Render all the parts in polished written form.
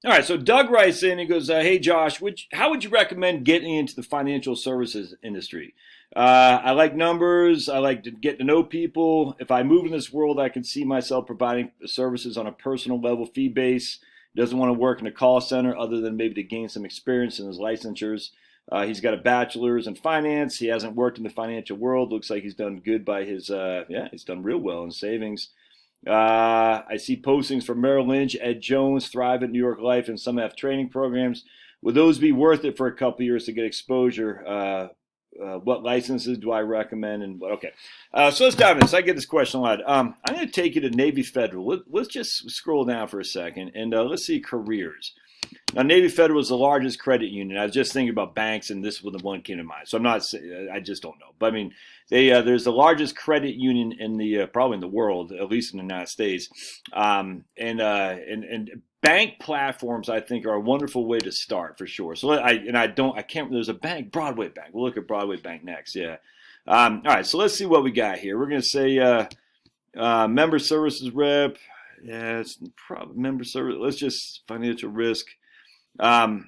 All right, so Doug writes in. He goes, "Hey Josh, how would you recommend getting into the financial services industry? I like numbers. I like to get to know people. If I move in this world, I can see myself providing services on a personal level, fee base. He doesn't want to work in a call center other than maybe to gain some experience in his licensures. He's got a bachelor's in finance. He hasn't worked in the financial world. Looks like he's done good by his yeah, he's done real well in savings." I see postings for Merrill Lynch, Ed Jones, Thrive at New York Life, and some have training programs. Would those be worth it for a couple years to get exposure? What licenses do I recommend? And what? Okay, so let's dive in this. I get this question a lot. I'm going to take you to Navy Federal. Let's just scroll down for a second and let's see careers. Now, Navy Federal is the largest credit union. I was just thinking about banks, and this was the one that came to mind. So I'm not, I just don't know. But I mean, there's the largest credit union in the probably in the world, at least in the United States. And bank platforms, I think, are a wonderful way to start for sure. So I can't. There's a bank, Broadway Bank. We'll look at Broadway Bank next. Yeah. All right. So let's see what we got here. We're going to say member services rep. Yeah, it's probably member service. Let's just financial risk. Let's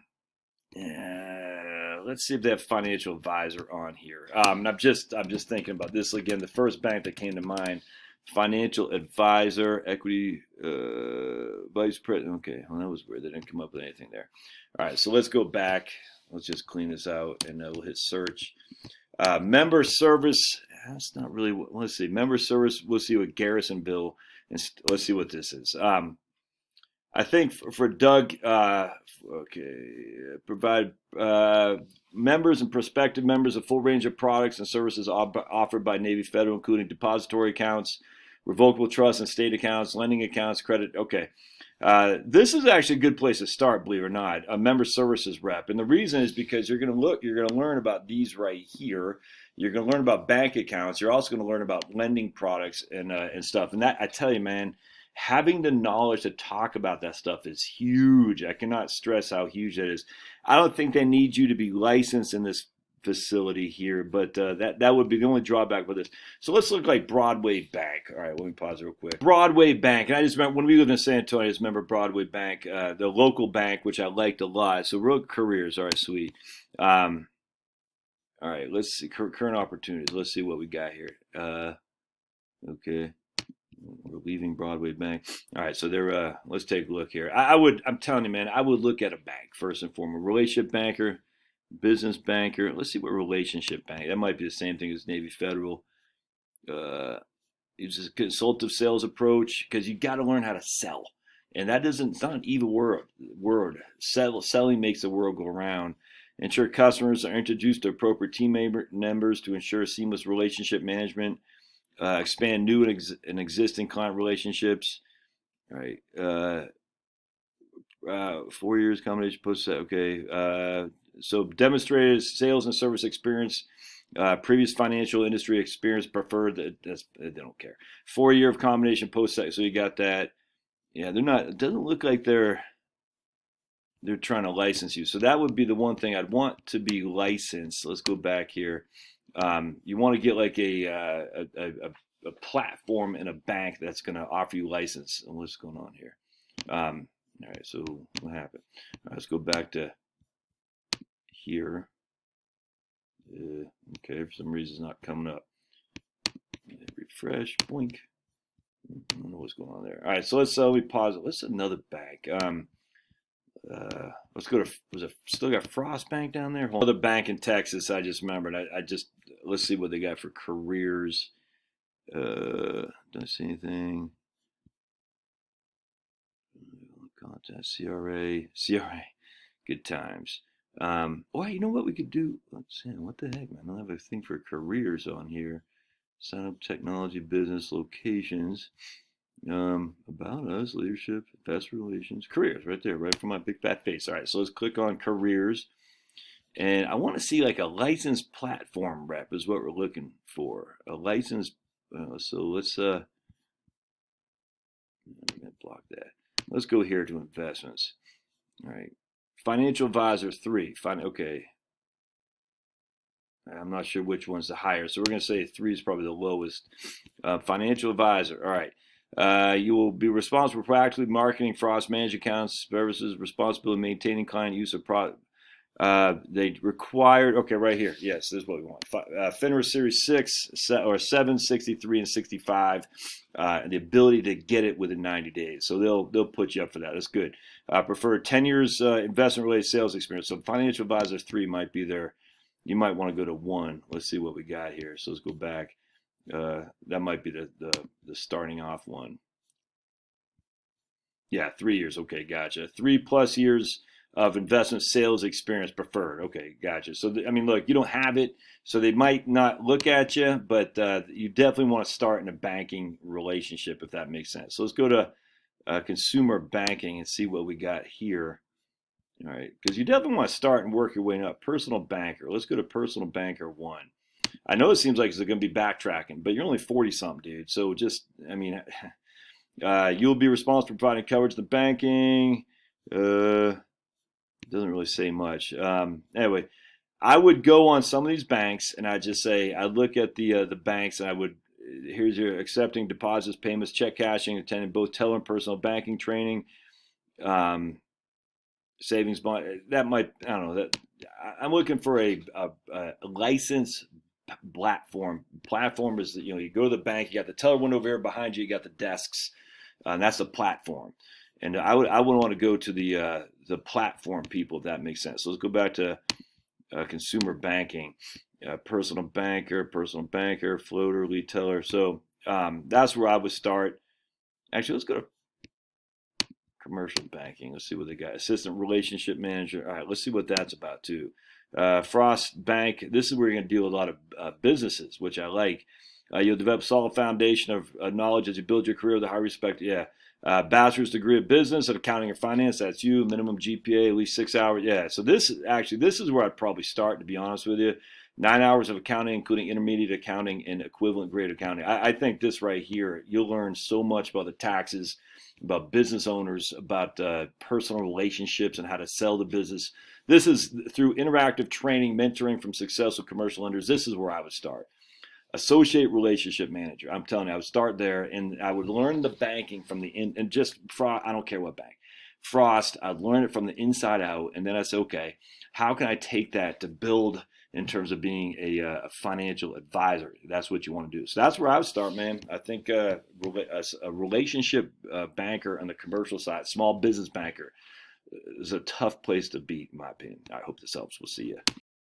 see if they have financial advisor on here. I'm just thinking about this again. The first bank that came to mind, financial advisor, equity vice president. Okay, well that was weird. They didn't come up with anything there. All right, so let's go back. Let's just clean this out, and we'll hit search. Member service. That's not really. Let's see. Member service. We'll see what Garrisonville. And let's see what this is. I think for Doug, provide members and prospective members a full range of products and services offered by Navy Federal, including depository accounts, revocable trust and state accounts, lending accounts, credit. Okay. This is actually a good place to start, believe it or not, a member services rep. And the reason is because you're going to learn about these right here. You're going to learn about bank accounts. You're also going to learn about lending products and stuff. And that, I tell you, man, having the knowledge to talk about that stuff is huge. I cannot stress how huge that is. I don't think they need you to be licensed in this facility here, but that would be the only drawback with this. So let's look like Broadway Bank. All right, let me pause real quick. Broadway Bank, and I just remember when we lived in San Antonio, I just remember Broadway Bank, the local bank, which I liked a lot. So real careers, all right, sweet. All right, let's see current opportunities. Let's see what we got here. Okay. We're leaving Broadway Bank. All right, so let's take a look here. I'm telling you, man, I would look at a bank first and foremost. Relationship banker, business banker. Let's see what relationship bank. That might be the same thing as Navy Federal. It's a consultative sales approach because you got to learn how to sell, and it's not an evil word. Selling makes the world go around. Ensure customers are introduced to appropriate team members to ensure seamless relationship management. Expand new and existing client relationships. All right. 4 years combination post. Okay. So demonstrated sales and service experience, previous financial industry experience preferred. They don't care. 4 year of combination post. So you got that. Yeah, they're not. It doesn't look like they're trying to license you. So that would be the one thing I'd want to be licensed. Let's go back here. You want to get like a platform in a bank that's going to offer you license. And what's going on here? All right, so what happened? All right, let's go back to here. Okay, for some reason it's not coming up. Refresh, blink. I don't know what's going on there. All right, so let's we pause it. Let's another bank. Let's go to, was it still got Frost Bank down there? Another bank in Texas. I just remembered. Let's see what they got for careers. Don't see anything. Contact CRA. Good times. Well, you know what we could do? Let's see. What the heck, man? I don't have a thing for careers on here. Sign up technology, business, locations. About us, leadership, investor relations, careers, right there, right from my big fat face. All right, so let's click on careers, and I want to see like a licensed platform rep is what we're looking for. A licensed. So let's I'm gonna block that. Let's go here to investments. All right, financial advisor 3. Okay. I'm not sure which one's the higher, so we're gonna say 3 is probably the lowest. Financial advisor. All right. You will be responsible for proactively marketing, Frost, manage accounts, services, responsibility, maintaining client use of product. They required, okay, right here. Yes, this is what we want. FINRA Series 6 or 7, 63, and 65, and the ability to get it within 90 days. So they'll put you up for that. That's good. Prefer 10 years investment-related sales experience. So financial advisor 3 might be there. You might want to go to 1. Let's see what we got here. So let's go back. That might be the starting off one. Yeah, 3 years. Okay, gotcha. 3+ years of investment sales experience preferred. Okay, gotcha. So, I mean, look, you don't have it, so they might not look at you, but you definitely want to start in a banking relationship, if that makes sense. So let's go to consumer banking and see what we got here. All right, because you definitely want to start and work your way up. Personal banker. Let's go to personal banker 1. I know it seems like it's going to be backtracking, but you're only 40-something, dude. So just, I mean, you'll be responsible for providing coverage to the banking. Doesn't really say much. Anyway, I would go on some of these banks, and I just say, I look at the banks, and I would, here's your accepting deposits, payments, check cashing, attending both teller and personal banking training, savings bond. That might, I don't know. That I'm looking for a license platform. Platform is that, you know, you go to the bank, you got the teller window over here behind you, you got the desks, and that's the platform. And I would want to go to the platform people, if that makes sense. So let's go back to consumer banking, personal banker, floater, lead teller. So that's where I would start. Actually, let's go to commercial banking. Let's see what they got. Assistant relationship manager. All right, let's see what that's about too. Frost Bank. This is where you're going to deal with a lot of businesses, which I like. You'll develop a solid foundation of knowledge as you build your career with a high respect. Yeah. Bachelor's degree of business and accounting or finance. That's you. Minimum GPA, at least 6 hours. Yeah. So this is where I'd probably start, to be honest with you. 9 hours of accounting, including intermediate accounting and equivalent grade accounting. I think this right here, you'll learn so much about the taxes, about business owners, about personal relationships and how to sell the business. This is through interactive training, mentoring from successful commercial lenders. This is where I would start. Associate relationship manager. I'm telling you, I would start there, and I would learn the banking from the in, and just Frost. I don't care what bank. Frost. I'd learn it from the inside out, and then I say, okay, how can I take that to build in terms of being a financial advisor? That's what you want to do. So that's where I would start, man. I think a relationship banker on the commercial side, small business banker, is a tough place to be, in my opinion. I hope this helps. We'll see you.